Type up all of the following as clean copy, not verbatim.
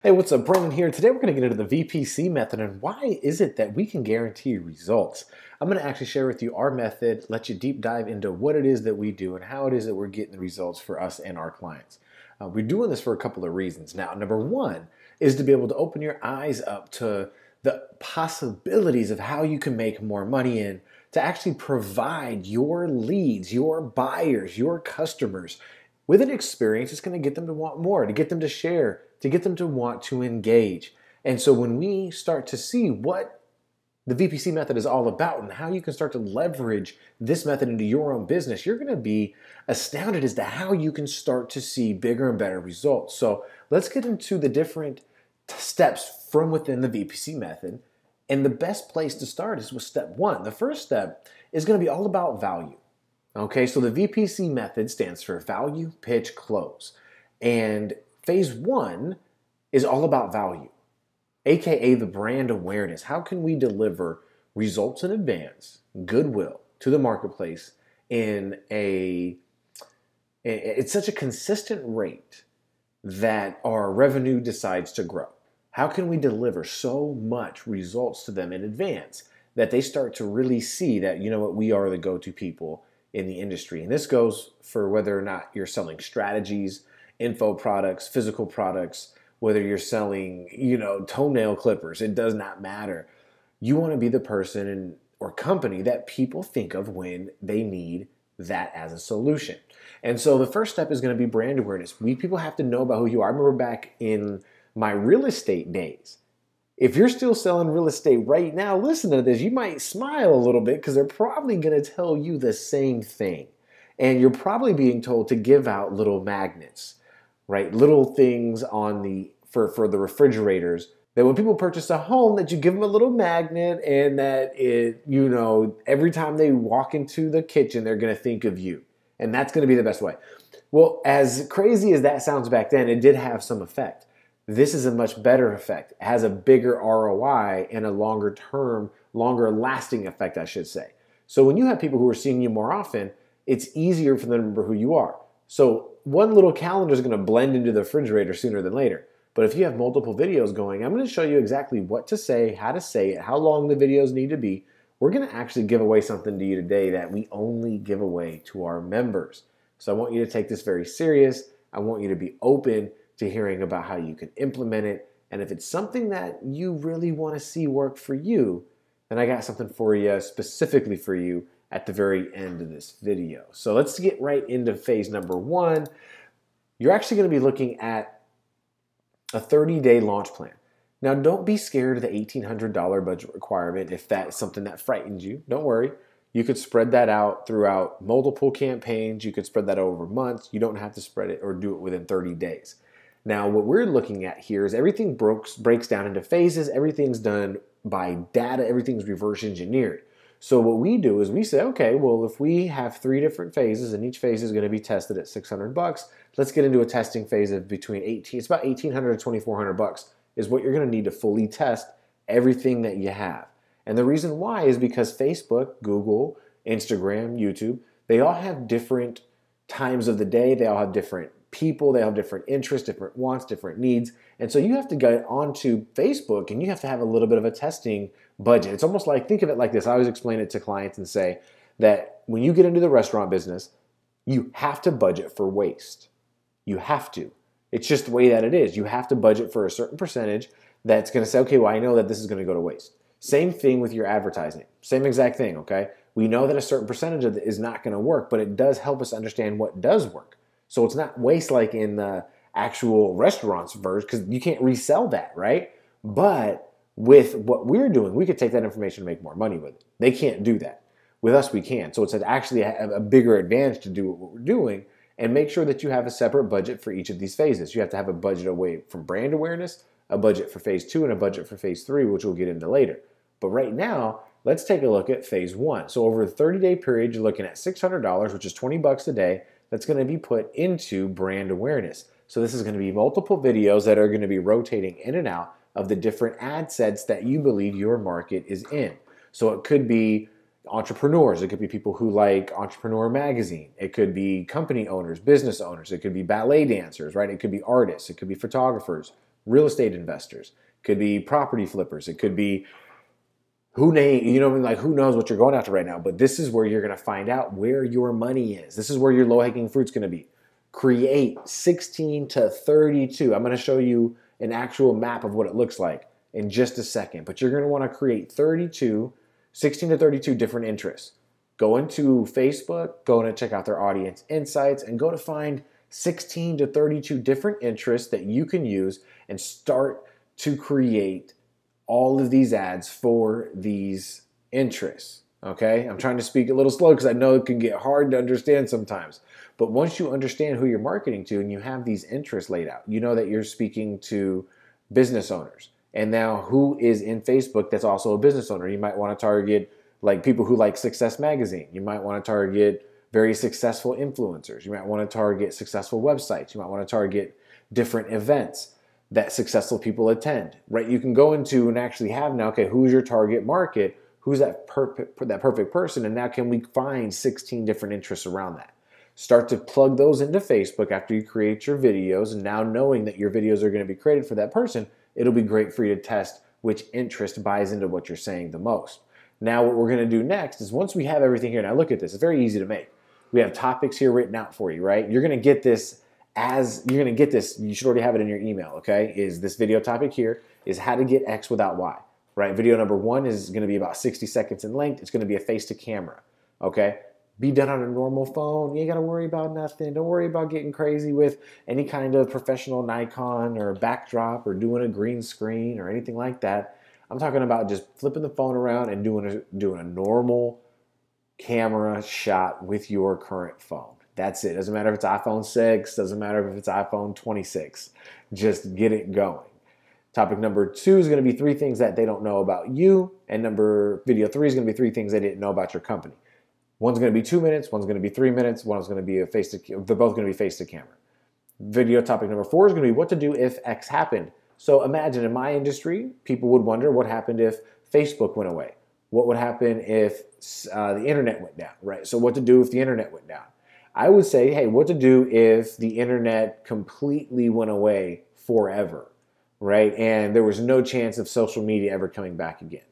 Hey, what's up? Brandon here. Today we're going to get into the VPC method and why is it that we can guarantee results. I'm going to actually share with you our method, let you deep dive into what it is that we do and how it is that we're getting the results for us and our clients. We're doing this for a couple of reasons. Now, number one is to be able to open your eyes up to the possibilities of how you can make more money and to actually provide your leads, your buyers, your customers with an experience that's going to get them to want more, to get them to share, to get them to want to engage. And so when we start to see what the VPC method is all about and how you can start to leverage this method into your own business, you're going to be astounded as to how you can start to see bigger and better results. So let's get into the different steps from within the VPC method. And the best place to start is with step one. The first step is going to be all about value. Okay, so the VPC method stands for value, pitch, close. And phase one is all about value, aka the brand awareness. How can we deliver results in advance, goodwill to the marketplace it's such a consistent rate that our revenue decides to grow? How can we deliver so much results to them in advance that they start to really see that, you know what, we are the go-to people in the industry? And this goes for whether or not you're selling strategies, info products, physical products, whether you're selling, toenail clippers, it does not matter. You want to be the person or company that people think of when they need that as a solution. And so the first step is going to be brand awareness. People have to know about who you are. I remember back in my real estate days, if you're still selling real estate right now, listen to this, you might smile a little bit because they're probably going to tell you the same thing. And you're probably being told to give out little magnets, right? Little things for the refrigerators that when people purchase a home, that you give them a little magnet and that every time they walk into the kitchen, they're going to think of you. And that's going to be the best way. Well, as crazy as that sounds back then, it did have some effect. This is a much better effect. It has a bigger ROI and a longer term, longer lasting effect, I should say. So when you have people who are seeing you more often, it's easier for them to remember who you are. So one little calendar is going to blend into the refrigerator sooner than later. But if you have multiple videos going, I'm going to show you exactly what to say, how to say it, how long the videos need to be. We're going to actually give away something to you today that we only give away to our members. So I want you to take this very serious. I want you to be open to hearing about how you can implement it. And if it's something that you really want to see work for you, then I got something for you specifically for you at the very end of this video. So let's get right into phase number one. You're actually going to be looking at a 30-day launch plan. Now, don't be scared of the $1,800 budget requirement if that's something that frightens you. Don't worry. You could spread that out throughout multiple campaigns. You could spread that over months. You don't have to spread it or do it within 30 days. Now, what we're looking at here is everything breaks down into phases. Everything's done by data. Everything's reverse engineered. So what we do is we say, okay, well, if we have 3 different phases and each phase is going to be tested at $600, let's get into a testing phase of between it's about $1,800 to $2,400 is what you're going to need to fully test everything that you have. And the reason why is because Facebook, Google, Instagram, YouTube, they all have different times of the day. They all have different people, they have different interests, different wants, different needs. And so you have to go onto Facebook and you have to have a little bit of a testing budget. It's almost like, think of it like this. I always explain it to clients and say that when you get into the restaurant business, you have to budget for waste. You have to. It's just the way that it is. You have to budget for a certain percentage that's going to say, okay, well, I know that this is going to go to waste. Same thing with your advertising. Same exact thing, okay? We know that a certain percentage of it is not going to work, but it does help us understand what does work. So it's not waste like in the actual restaurants version because you can't resell that, right? But with what we're doing, we could take that information and make more money with it. They can't do that. With us, we can. So it's actually a bigger advantage to do what we're doing and make sure that you have a separate budget for each of these phases. You have to have a budget away from brand awareness, a budget for phase 2, and a budget for phase 3, which we'll get into later. But right now, let's take a look at phase 1. So over a 30-day period, you're looking at $600, which is $20 a day. That's going to be put into brand awareness. So this is going to be multiple videos that are going to be rotating in and out of the different ad sets that you believe your market is in. So it could be entrepreneurs. It could be people who like Entrepreneur Magazine. It could be company owners, business owners. It could be ballet dancers, right? It could be artists. It could be photographers, real estate investors, could be property flippers, it could be who knows what you're going after right now, but this is where you're going to find out where your money is. This is where your low-hanging fruit's going to be. Create 16 to 32. I'm going to show you an actual map of what it looks like in just a second, but you're going to want to create 16 to 32 different interests. Go into Facebook, go to check out their audience insights, and go to find 16 to 32 different interests that you can use and start to create all of these ads for these interests, okay? I'm trying to speak a little slow because I know it can get hard to understand sometimes. But once you understand who you're marketing to and you have these interests laid out, you know that you're speaking to business owners. And now who is in Facebook that's also a business owner? You might want to target like people who like Success Magazine. You might want to target very successful influencers. You might want to target successful websites. You might want to target different events that successful people attend, right? You can go into and actually have now, okay, who's your target market? Who's that perfect person? And now can we find 16 different interests around that? Start to plug those into Facebook after you create your videos. And now knowing that your videos are going to be created for that person, it'll be great for you to test which interest buys into what you're saying the most. Now what we're going to do next is once we have everything here, now look at this, it's very easy to make. We have topics here written out for you, right? You're going to get this you should already have it in your email, okay? Is this video topic here is how to get X without Y, right? Video number 1 is going to be about 60 seconds in length. It's going to be a face to camera, okay? Be done on a normal phone. You ain't got to worry about nothing. Don't worry about getting crazy with any kind of professional Nikon or backdrop or doing a green screen or anything like that. I'm talking about just flipping the phone around and doing a normal camera shot with your current phone. That's it. Doesn't matter if it's iPhone 6, doesn't matter if it's iPhone 26. Just get it going. Topic number 2 is going to be 3 things that they don't know about you. And video 3 is going to be 3 things they didn't know about your company. One's going to be 2 minutes, one's going to be 3 minutes, one's going to be they're both going to be face to camera. Video topic number 4 is going to be what to do if X happened. So imagine in my industry, people would wonder what happened if Facebook went away. What would happen if the internet went down, right? So what to do if the internet went down? I would say, hey, what to do if the internet completely went away forever, right? And there was no chance of social media ever coming back again.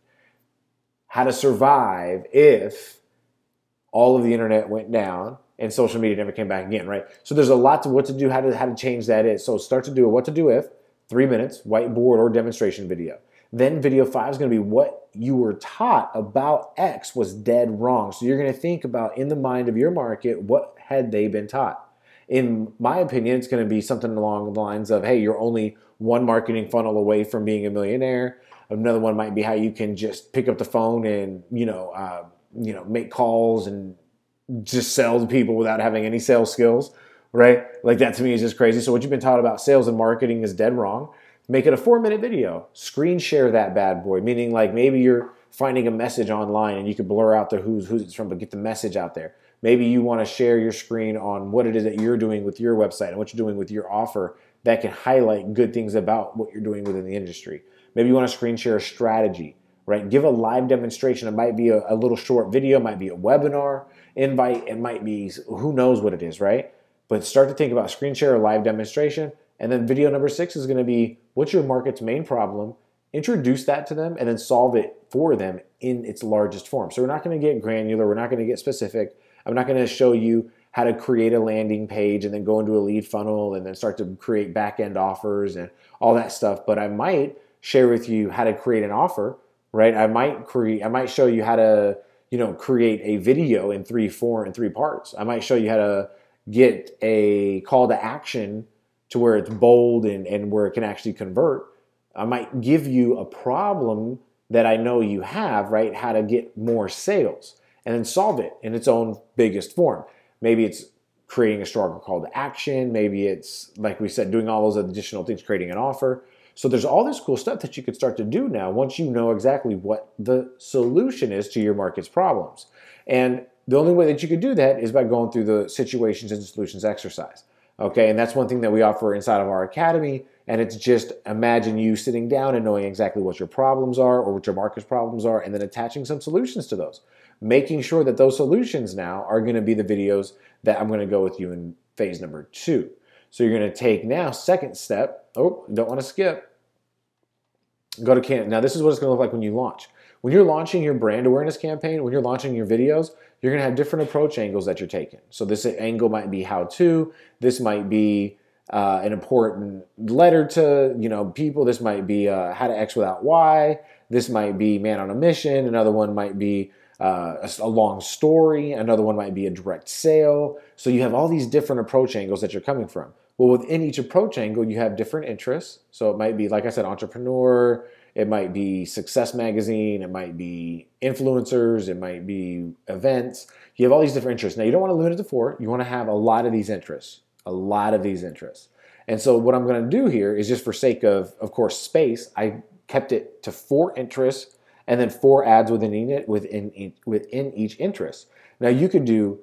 How to survive if all of the internet went down and social media never came back again, right? So there's a lot to what to do, how to change that is. So start to do a what to do if, 3 minutes, whiteboard or demonstration video. Then video 5 is going to be what you were taught about X was dead wrong. So you're going to think about in the mind of your market, what had they been taught? In my opinion, it's going to be something along the lines of, hey, you're only one marketing funnel away from being a millionaire. Another one might be how you can just pick up the phone and, make calls and just sell to people without having any sales skills, right? Like that to me is just crazy. So what you've been taught about sales and marketing is dead wrong. Make it a 4-minute video. Screen share that bad boy, meaning like maybe you're finding a message online and you could blur out the who's it's from, but get the message out there. Maybe you want to share your screen on what it is that you're doing with your website and what you're doing with your offer that can highlight good things about what you're doing within the industry. Maybe you want to screen share a strategy, right? Give a live demonstration. It might be a little short video, it might be a webinar invite, it might be who knows what it is, right? But start to think about screen share or live demonstration. And then video number 6 is going to be what's your market's main problem, introduce that to them, and then solve it for them in its largest form. So we're not going to get granular, we're not going to get specific. I'm not going to show you how to create a landing page and then go into a lead funnel and then start to create back-end offers and all that stuff. But I might share with you how to create an offer, right? I might show you how to, create a video in 3 parts. I might show you how to get a call to action to where it's bold and where it can actually convert. I might give you a problem that I know you have, right? How to get more sales and then solve it in its own biggest form. Maybe it's creating a stronger call to action. Maybe it's, like we said, doing all those additional things, creating an offer. So there's all this cool stuff that you could start to do now once you know exactly what the solution is to your market's problems. And the only way that you could do that is by going through the situations and solutions exercise. Okay, and that's one thing that we offer inside of our academy, and it's just imagine you sitting down and knowing exactly what your problems are or what your market's problems are, and then attaching some solutions to those. Making sure that those solutions now are going to be the videos that I'm going to go with you in phase number 2. So you're going to take now, second step, don't want to skip, Go to camp. Now, this is what it's going to look like when you launch. When you're launching your brand awareness campaign, when you're launching your videos, you're going to have different approach angles that you're taking. So this angle might be how to. This might be an important letter to people. This might be how to X without Y. This might be man on a mission. Another one might be a long story. Another one might be a direct sale. So you have all these different approach angles that you're coming from. Well, within each approach angle, you have different interests. So it might be, like I said, entrepreneur. It might be success magazine. It might be influencers. It might be events. You have all these different interests. Now, you don't want to limit it to 4. You want to have a lot of these interests, And so what I'm going to do here is, just for sake of course, space, I kept it to 4 interests and then 4 ads within each interest. Now, you could do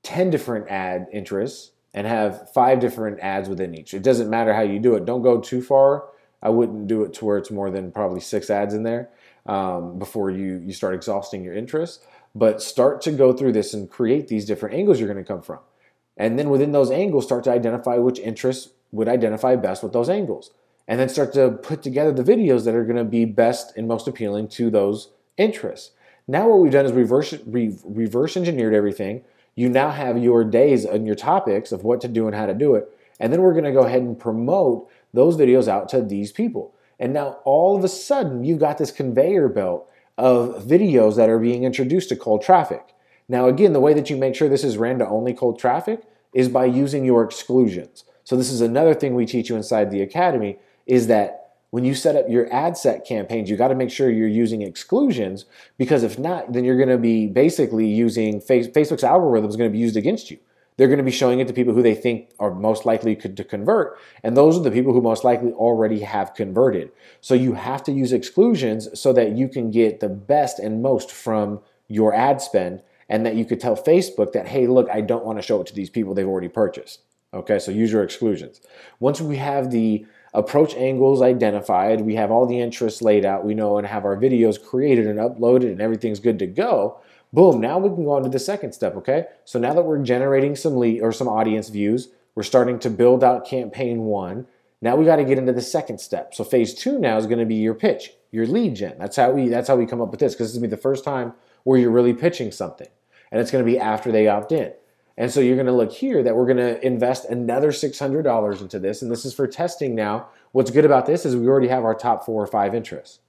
10 different ad interests and have 5 different ads within each. It doesn't matter how you do it. Don't go too far. I wouldn't do it to where it's more than probably 6 ads in there before you start exhausting your interests. But start to go through this and create these different angles you're going to come from. And then within those angles, start to identify which interests would identify best with those angles. And then start to put together the videos that are going to be best and most appealing to those interests. Now what we've done is reverse engineered everything. You now have your days and your topics of what to do and how to do it. And then we're going to go ahead and promote those videos out to these people. And now all of a sudden, you've got this conveyor belt of videos that are being introduced to cold traffic. Now, again, the way that you make sure this is random-only cold traffic is by using your exclusions. So this is another thing we teach you inside the academy, is that when you set up your ad set campaigns, you got to make sure you're using exclusions, because if not, then you're going to be basically using Facebook's algorithm is going to be used against you. They're going to be showing it to people who they think are most likely to convert, and those are the people who most likely already have converted. So you have to use exclusions so that you can get the best and most from your ad spend, and that you could tell Facebook that, hey, look, I don't want to show it to these people. They've already purchased. Okay, so use your exclusions. Once we have the approach angles identified, we have all the interests laid out, we know, and have our videos created and uploaded and everything's good to go, boom, now we can go on to the second step, okay? So now that we're generating some lead or some audience views, we're starting to build out campaign 1. Now we got to get into the second step. So phase 2 now is going to be your pitch, your lead gen. That's how we come up with this, because this is going to be the first time where you're really pitching something. And it's going to be after they opt in. And so you're going to look here that we're going to invest another $600 into this. And this is for testing now. What's good about this is we already have our top 4 or 5 interests,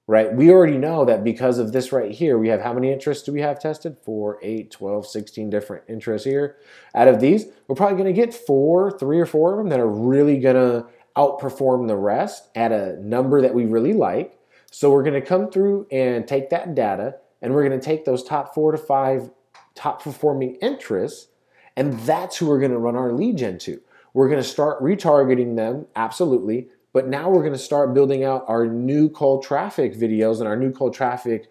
right? We already know that because of this right here, we have how many interests do we have tested? 4, 8, 12, 16 different interests here. Out of these, we're probably going to get 3 or 4 of them that are really going to outperform the rest at a number that we really like. So we're going to come through and take that data, and we're going to take those top 4 to 5 top performing interests, and that's who we're going to run our lead gen to. We're going to start retargeting them, absolutely, but now we're going to start building out our new cold traffic videos, and our new cold traffic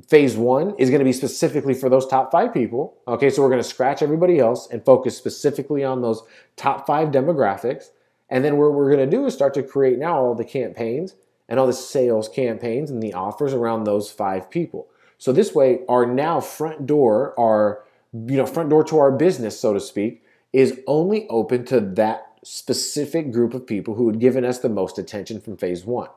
phase 1 is going to be specifically for those top 5 people. Okay, so we're going to scratch everybody else and focus specifically on those top 5 demographics, and then what we're going to do is start to create now all the campaigns and all the sales campaigns and the offers around those 5 people. So this way, our now front door to our business, so to speak, is only open to that specific group of people who had given us the most attention from phase 1.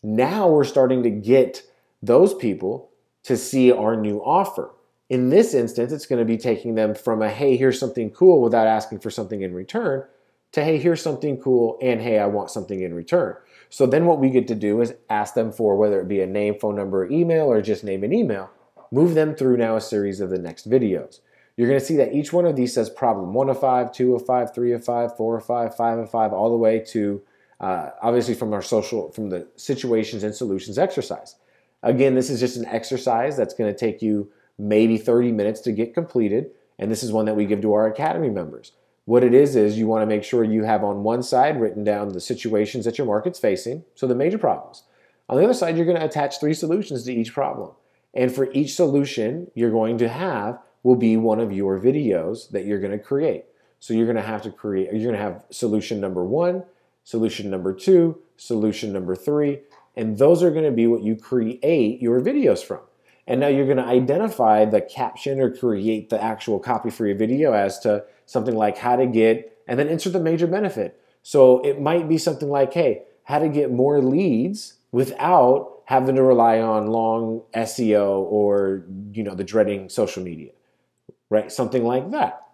Now we're starting to get those people to see our new offer. In this instance, it's going to be taking them from a, hey, here's something cool without asking for something in return, to, hey, here's something cool, and hey, I want something in return. So then what we get to do is ask them for, whether it be a name, phone number, email, or just name and email, move them through now a series of the next videos. You're going to see that each one of these says problem 1 of 5, 2 of 5, 3 of 5, 4 of 5, 5 of 5, all the way to obviously from the situations and solutions exercise. Again, this is just an exercise that's going to take you maybe 30 minutes to get completed, and this is one that we give to our academy members. What it is you want to make sure you have on one side written down the situations that your market's facing, so the major problems. On the other side, you're going to attach 3 solutions to each problem. And for each solution you're going to have will be one of your videos that you're going to create. So you're going to have solution number 1, solution number 2, solution number 3, and those are going to be what you create your videos from. And now you're going to identify the caption or create the actual copy for your video as to something like how to get, and then insert the major benefit. So it might be something like, hey, how to get more leads without having to rely on long SEO or, the dreading social media, right? Something like that.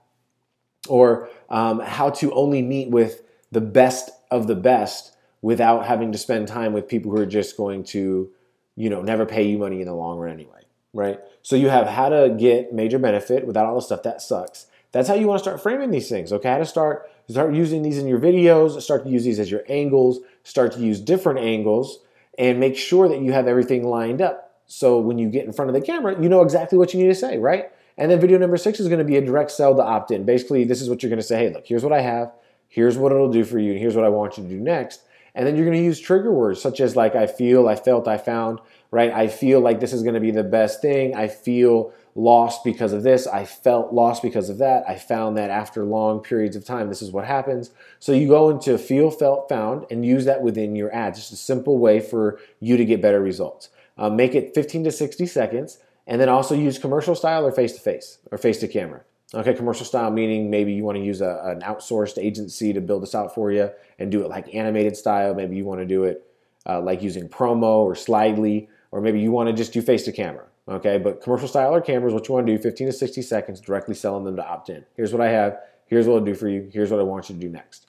Or how to only meet with the best of the best without having to spend time with people who are just going to, never pay you money in the long run anyway, right? So you have how to get major benefit without all the stuff that sucks. That's how you want to start framing these things, okay? How to start using these in your videos, start to use these as your angles, start to use different angles, and make sure that you have everything lined up. So when you get in front of the camera, you know exactly what you need to say, right? And then video number 6 is going to be a direct sell to opt in. Basically, this is what you're going to say. Hey, look, here's what I have. Here's what it'll do for you. And here's what I want you to do next. And then you're going to use trigger words such as like, I feel, I felt, I found, right? I feel like this is going to be the best thing. I feel lost because of this. I felt lost because of that. I found that after long periods of time, this is what happens. So you go into feel, felt, found, and use that within your ads. Just a simple way for you to get better results. Make it 15 to 60 seconds. And then also use commercial style or face-to-face or face-to-camera. Okay, commercial style meaning maybe you want to use an outsourced agency to build this out for you and do it like animated style. Maybe you want to do it like using Promo or Slidely, or maybe you want to just do face-to-camera. Okay, but commercial style or camera is what you want to do, 15 to 60 seconds, directly selling them to opt in. Here's what I have. Here's what I'll do for you. Here's what I want you to do next.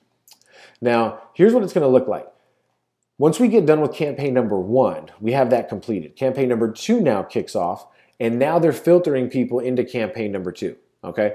Now, here's what it's going to look like. Once we get done with campaign number 1, we have that completed. Campaign number 2 now kicks off. And now they're filtering people into campaign number 2, okay?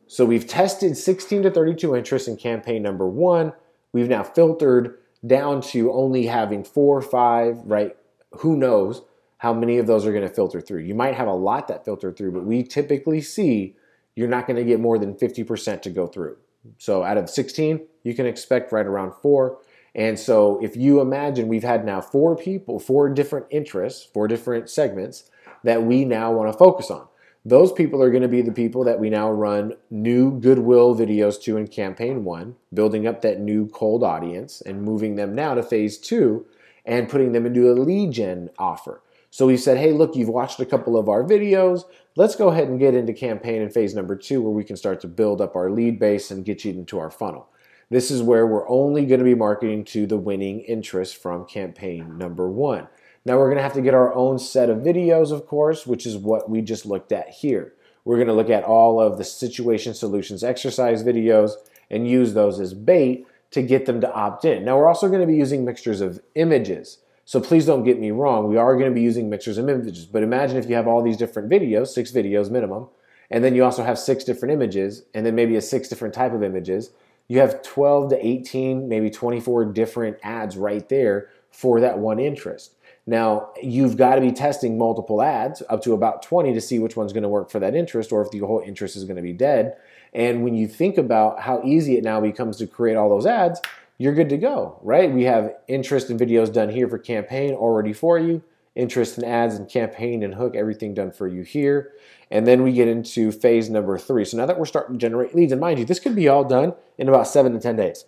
So we've tested 16 to 32 interests in campaign number 1. We've now filtered down to only having 4 or 5, right? Who knows how many of those are going to filter through. You might have a lot that filter through, but we typically see you're not going to get more than 50% to go through. So out of 16, you can expect right around 4. And so if you imagine we've had now 4 people, 4 different interests, 4 different segments, that we now want to focus on. Those people are going to be the people that we now run new goodwill videos to in campaign 1, building up that new cold audience and moving them now to phase 2 and putting them into a lead gen offer. So we said, hey, look, you've watched a couple of our videos. Let's go ahead and get into campaign in phase number 2 where we can start to build up our lead base and get you into our funnel. This is where we're only going to be marketing to the winning interest from campaign number 1. Now we're going to have to get our own set of videos, of course, which is what we just looked at here. We're going to look at all of the situation solutions exercise videos and use those as bait to get them to opt in. Now we're also going to be using mixtures of images. So please don't get me wrong. We are going to be using mixtures of images. But imagine if you have all these different videos, 6 videos minimum, and then you also have 6 different images, and then maybe a 6 different type of images. You have 12 to 18, maybe 24 different ads right there for that one interest. Now, you've got to be testing multiple ads, up to about 20, to see which one's going to work for that interest or if the whole interest is going to be dead. And when you think about how easy it now becomes to create all those ads, you're good to go, right? We have interest and videos done here for campaign already for you, interest in ads and campaign and hook, everything done for you here. And then we get into phase number 3. So now that we're starting to generate leads, and mind you, this could be all done in about 7 to 10 days.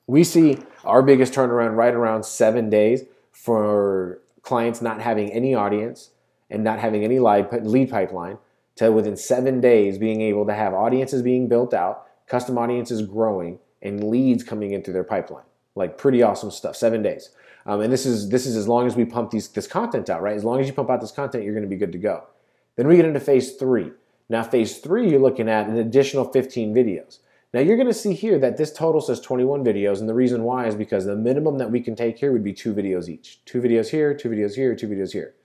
We see our biggest turnaround right around 7 days for clients not having any audience and not having any lead pipeline to within 7 days being able to have audiences being built out, custom audiences growing, and leads coming into their pipeline. Like pretty awesome stuff, 7 days. And this is as long as we pump this content out, right? As long as you pump out this content, you're going to be good to go. Then we get into phase 3. Now phase 3, you're looking at an additional 15 videos. Now you're going to see here that this total says 21 videos, and the reason why is because the minimum that we can take here would be 2 videos each. 2 videos here, 2 videos here, 2 videos here.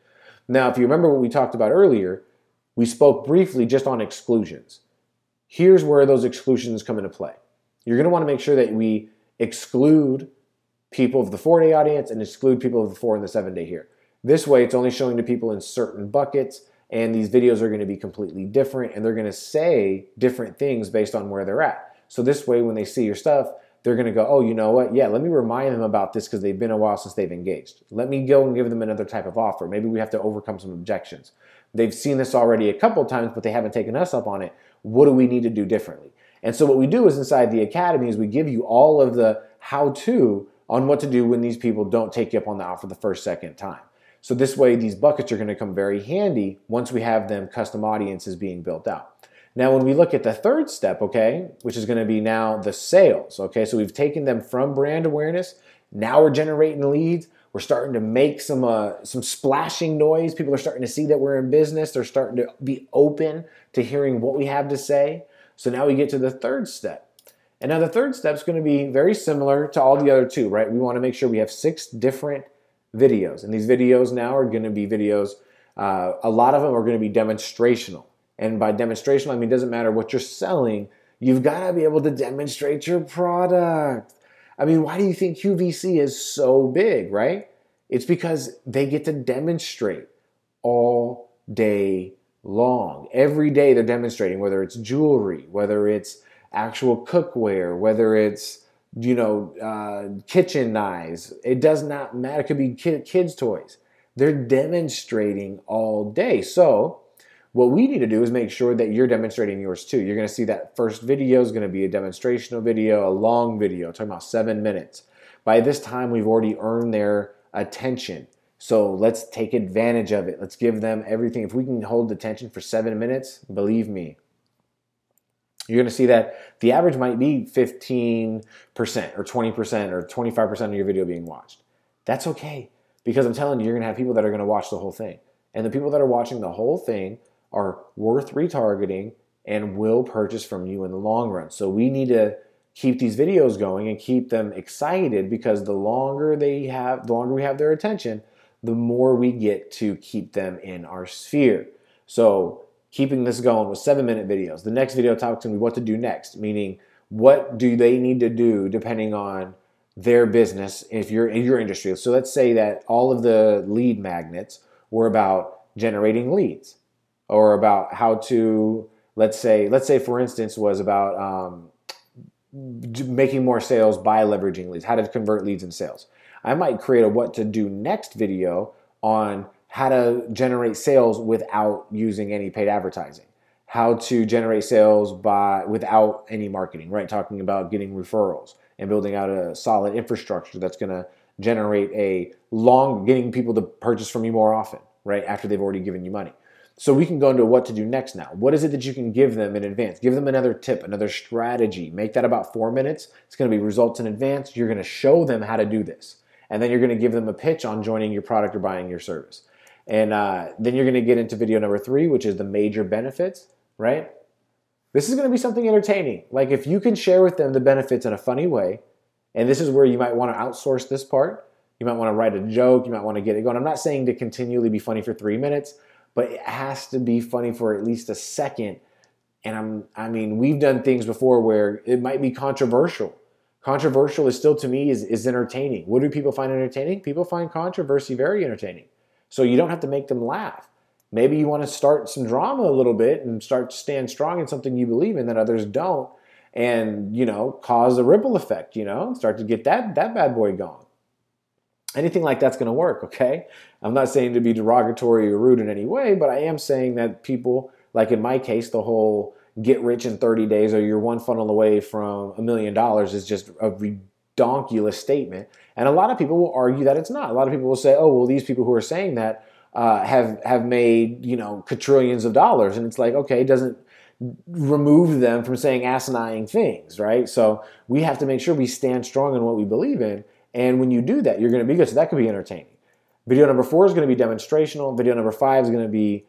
Now if you remember what we talked about earlier, we spoke briefly just on exclusions. Here's where those exclusions come into play. You're going to want to make sure that we exclude people of the 4-day audience and exclude people of the 4 and the 7-day here. This way it's only showing to people in certain buckets, and these videos are going to be completely different, and they're going to say different things based on where they're at. So this way, when they see your stuff, they're going to go, oh, you know what? Yeah, let me remind them about this because they've been a while since they've engaged. Let me go and give them another type of offer. Maybe we have to overcome some objections. They've seen this already a couple of times, but they haven't taken us up on it. What do we need to do differently? And so what we do is inside the academy is we give you all of the how-to on what to do when these people don't take you up on the offer the first, second time. So this way, these buckets are going to come very handy once we have them custom audiences being built out. Now, when we look at the third step, okay, which is going to be now the sales, okay, so we've taken them from brand awareness. Now we're generating leads. We're starting to make some splashing noise. People are starting to see that we're in business. They're starting to be open to hearing what we have to say. So now we get to the third step. And now the third step is going to be very similar to all the other two, right? We want to make sure we have 6 different videos. And these videos now are going to be videos, a lot of them are going to be demonstrational. And by demonstrational, I mean, it doesn't matter what you're selling. You've got to be able to demonstrate your product. I mean, why do you think QVC is so big, right? It's because they get to demonstrate all day long. Every day they're demonstrating, whether it's jewelry, whether it's actual cookware, whether it's, kitchen knives. It does not matter. It could be kids' toys. They're demonstrating all day. So what we need to do is make sure that you're demonstrating yours too. You're going to see that first video is going to be a demonstrational video, a long video, talking about 7 minutes. By this time, we've already earned their attention. So let's take advantage of it. Let's give them everything. If we can hold attention for 7 minutes, believe me, you're going to see that the average might be 15% or 20% or 25% of your video being watched. That's okay, because I'm telling you, you're going to have people that are going to watch the whole thing. And the people that are watching the whole thing are worth retargeting and will purchase from you in the long run. So we need to keep these videos going and keep them excited, because the longer we have their attention, the more we get to keep them in our sphere. So keeping this going with 7-minute videos. The next video talks to me what to do next, meaning what do they need to do depending on their business if you're in your industry. So let's say that all of the lead magnets were about generating leads, or about how to, let's say for instance, was about making more sales by leveraging leads, how to convert leads in sales. I might create a what to do next video on how to generate sales without using any paid advertising, how to generate sales without any marketing, right? Talking about getting referrals and building out a solid infrastructure that's going to generate getting people to purchase from you more often, right? After they've already given you money. So we can go into what to do next now. What is it that you can give them in advance? Give them another tip, another strategy. Make that about 4 minutes. It's going to be results in advance. You're going to show them how to do this. And then you're going to give them a pitch on joining your product or buying your service. And then you're going to get into video number 3, which is the major benefits, right? This is going to be something entertaining. Like if you can share with them the benefits in a funny way, and this is where you might want to outsource this part. You might want to write a joke. You might want to get it going. I'm not saying to continually be funny for 3 minutes, but it has to be funny for at least a second. And I mean, we've done things before where it might be controversial. Controversial is still, to me, is entertaining. What do people find entertaining? People find controversy very entertaining. So you don't have to make them laugh. Maybe you want to start some drama a little bit and start to stand strong in something you believe in that others don't, and, cause a ripple effect, start to get that bad boy going. Anything like that's going to work, okay? I'm not saying to be derogatory or rude in any way, but I am saying that people, like in my case, the whole get rich in 30 days or you're one funnel away from $1 million is just a redonkulous statement. And a lot of people will argue that it's not. A lot of people will say, oh, well, these people who are saying that have made, quadrillions of dollars. And it's like, okay, it doesn't remove them from saying asinine things, right? So we have to make sure we stand strong in what we believe in. And when you do that, you're going to be good. So that could be entertaining. Video number 4 is going to be demonstrational. Video number 5 is going to be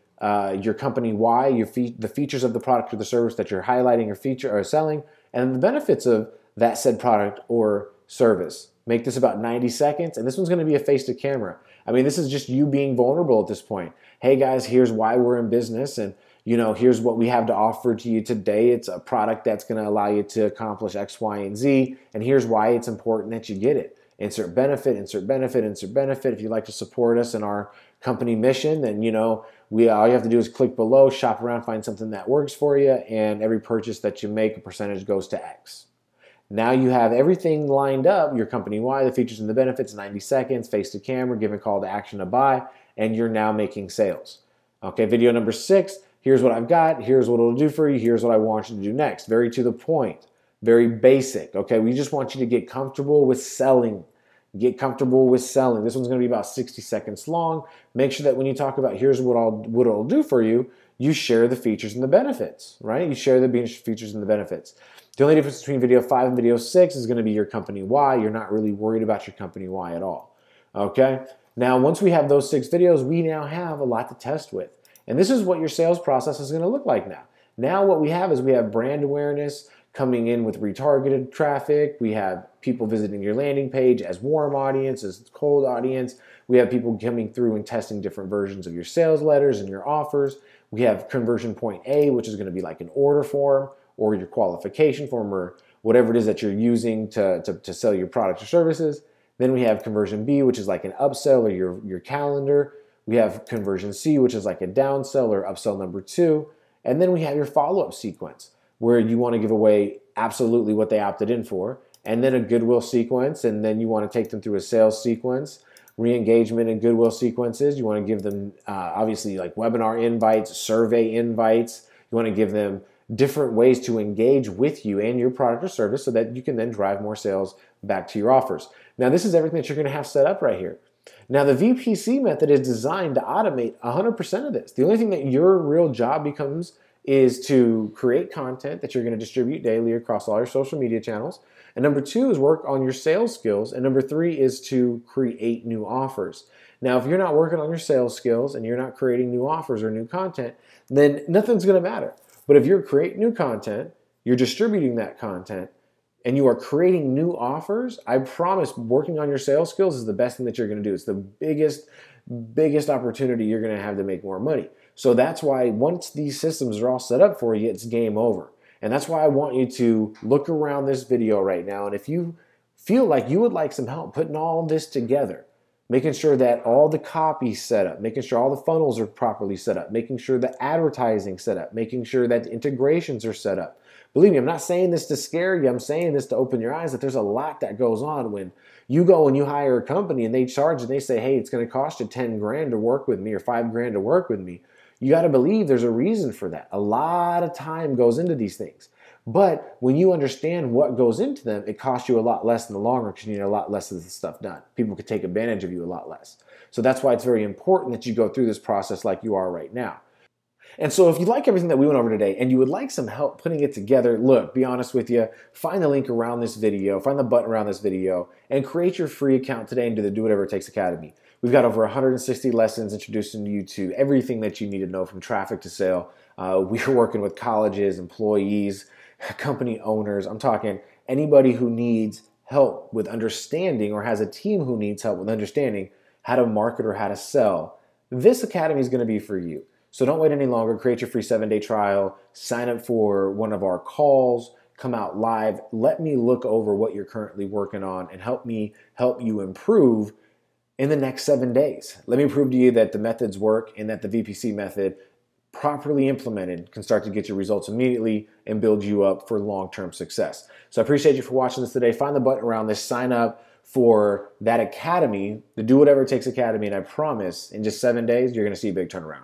your company why, the features of the product or the service that you're highlighting or feature or selling, and the benefits of that said product or service. Make this about 90 seconds, and this one's going to be a face to camera. I mean, this is just you being vulnerable at this point. Hey guys, here's why we're in business, and here's what we have to offer to you today. It's a product that's going to allow you to accomplish X, Y, and Z, and here's why it's important that you get it. Insert benefit, insert benefit, insert benefit. If you'd like to support us in our company mission, then all you have to do is click below, shop around, find something that works for you, and every purchase that you make, a percentage goes to X. Now you have everything lined up, your company why, the features and the benefits, 90 seconds, face to camera, give a call to action to buy, and you're now making sales. Okay, video number 6, here's what I've got, here's what it'll do for you, here's what I want you to do next. Very to the point, very basic, okay? We just want you to get comfortable with selling. Get comfortable with selling. This one's going to be about 60 seconds long. Make sure that when you talk about here's what it'll do for you, you share the features and the benefits, right? You share the features and the benefits. The only difference between video 5 and video 6 is going to be your company why. You're not really worried about your company why at all. Okay? Now, once we have those 6 videos, we now have a lot to test with. And this is what your sales process is going to look like now. Now what we have is we have brand awareness coming in with retargeted traffic. We have people visiting your landing page as warm audience, as cold audience. We have people coming through and testing different versions of your sales letters and your offers. We have conversion point A, which is going to be like an order form or your qualification form or whatever it is that you're using to sell your products or services. Then we have conversion B, which is like an upsell or your calendar. We have conversion C, which is like a downsell or upsell number 2. And then we have your follow-up sequence where you want to give away absolutely what they opted in for, and then a goodwill sequence, and then you want to take them through a sales sequence, re-engagement and goodwill sequences. You want to give them obviously like webinar invites, survey invites. You want to give them different ways to engage with you and your product or service so that you can then drive more sales back to your offers. Now, this is everything that you're going to have set up right here. Now, the VPC method is designed to automate 100% of this. The only thing that your real job becomes is to create content that you're going to distribute daily across all your social media channels. And number 2 is work on your sales skills. And number 3 is to create new offers. Now, if you're not working on your sales skills and you're not creating new offers or new content, then nothing's going to matter. But if you're creating new content, you're distributing that content, and you are creating new offers, I promise working on your sales skills is the best thing that you're going to do. It's the biggest opportunity you're going to have to make more money. So that's why once these systems are all set up for you, it's game over. And that's why I want you to look around this video right now. And if you feel like you would like some help putting all this together, making sure that all the copy's set up, making sure all the funnels are properly set up, making sure the advertising set up, making sure that the integrations are set up. Believe me, I'm not saying this to scare you. I'm saying this to open your eyes that there's a lot that goes on when you go and you hire a company and they charge and they say, hey, it's going to cost you 10 grand to work with me or 5 grand to work with me. You got to believe there's a reason for that. A lot of time goes into these things. But when you understand what goes into them, it costs you a lot less in the long run because you need a lot less of the stuff done. People could take advantage of you a lot less. So that's why it's very important that you go through this process like you are right now. And so if you like everything that we went over today and you would like some help putting it together, look, be honest with you, find the link around this video, find the button around this video, and create your free account today and do the Do Whatever It Takes Academy. We've got over 160 lessons introducing you to everything that you need to know from traffic to sale. We're working with colleges, employees, company owners. I'm talking anybody who needs help with understanding or has a team who needs help with understanding how to market or how to sell. This academy is going to be for you. So don't wait any longer. Create your free 7-day trial. Sign up for one of our calls. Come out live. Let me look over what you're currently working on and help me help you improve in the next 7 days. Let me prove to you that the methods work and that the VPC method properly implemented can start to get your results immediately and build you up for long-term success. So I appreciate you for watching this today. Find the button around this. Sign up for that academy, the Do Whatever It Takes Academy, and I promise in just 7 days, you're going to see a big turnaround.